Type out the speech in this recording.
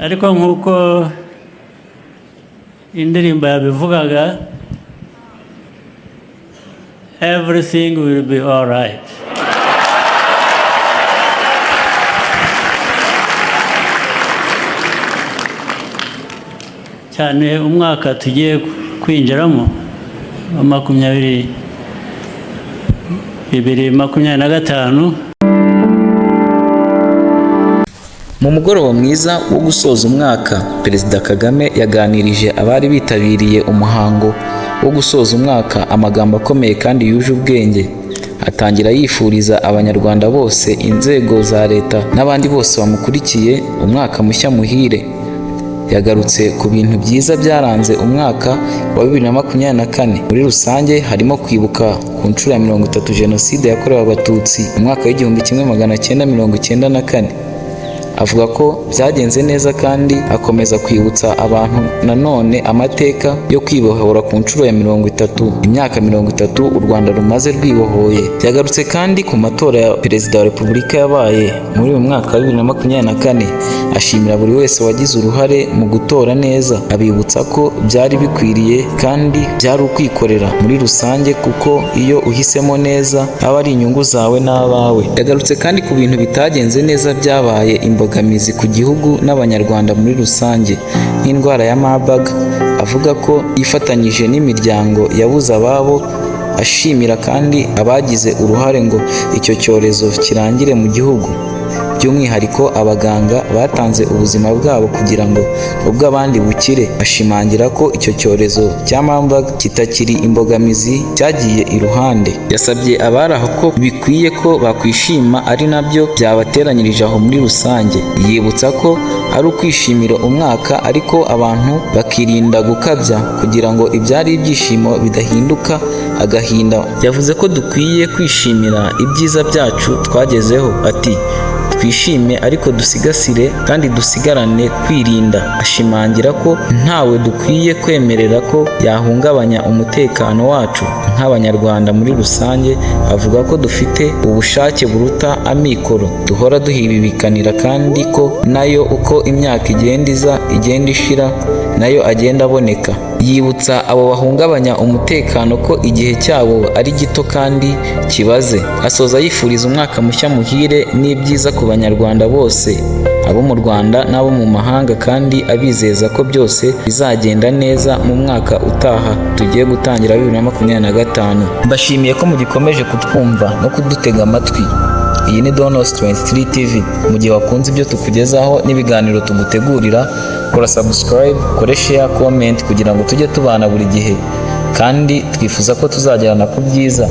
ariko nk'uko indirimbo yabivugaga, everything will be all right. cyane umwaka tugiye kwinjiramo wa 2025. Mu mugoroba mwiza wo gusoza umwaka, Perezida Kagame yaganirije abari bitabiriye umuhango wo gusoza umwaka amagambo akomeye kandi yuje ubwenge. Atangira yifuriza abanyarwanda bose, inzego za leta n'abandi bose bamukurikiye umwaka mushya muhire. Yagarutse ku bintu byiza byaranze umwaka wa 2024. Muri rusange harimo kwibuka ku nshuro ya 30 Jenoside yakorewe Abatutsi mu mwaka w'1994. Avuga ko byagenze neza kandi akomeza kwibutsa abantu nanone amateka yo kwibohora ku nshuro ya 30, imyaka 30 u Rwanda rumaze rwibohoye. Yagarutse kandi ku matora ya Perezida wa Repubulika yabaye muri uyu mwaka wa 2024, ashimira buri wese wagize uruhare mu gutora neza, abibutsa ko byari bikwiriye kandi byari ukwikorera muri rusange, kuko iyo uhisemo neza aba ari inyungu zawe n'abawe. Yagarutse kandi ku bintu bitagenze neza byabaye imbogamizi ku gihugu n'abanyarwanda muri rusange, nk'indwara ya Marburg. Avuga ko yifatanyije n'imiryango yabuze ababo, ashimira kandi abagize uruhare ngo icyo cyorezo kirangire mu gihugu, by'umwihariko abaganga batanze ubuzima bwabo kugira ngo ubw'abandi bukire. Ashimangira ko icyo cyorezo cya Marburg kitakiri imbogamizi, cyagiye iruhande. Yasabye abari aho ko bikwiye ko bakwishima ari nabyo byabateranyirije aho muri rusange. Yibutsa ko ari ukwishimira umwaka, ariko abantu bakirinda gukabya kugira ngo ibyari ibyishimo bidahinduka agahinda. Yavuze ko dukwiye kwishimira ibyiza byacu twagezeho. Ati twishime ariko dusigasire kandi dusigarane kwirinda. Ashimangira ko ntawe dukwiye kwemerera ko yahungabanya umutekano wacu nk'abanyarwanda muri rusange. Avuga ko dufite ubushake buruta amikoro, duhora duhibibikanira kandi ko nayo uko imyaka igenda ishira nayo agenda aboneka. Yibutsa abo bahungabanya umutekano ko igihe cyabo ari gito kandi kibaze. Asoza yifuriza umwaka mushya muhire n'ibyiza ku banyarwanda bose, abo mu Rwanda n'abo mu mahanga, kandi abizeza ko byose bizagenda neza mu mwaka utaha tugiye gutangira 2025. Mbashimiye ko mugikomeje kutwumva no kudutega amatwi. Iyi ni Donos 23 TV. Mu gihe wakunze ibyo tukugezaho n'ibiganiro tugutegurira, kora subscribe, kore share, comment kugira ngo tujye tubana buri gihe, kandi twifuza ko tuzagerana ku byiza.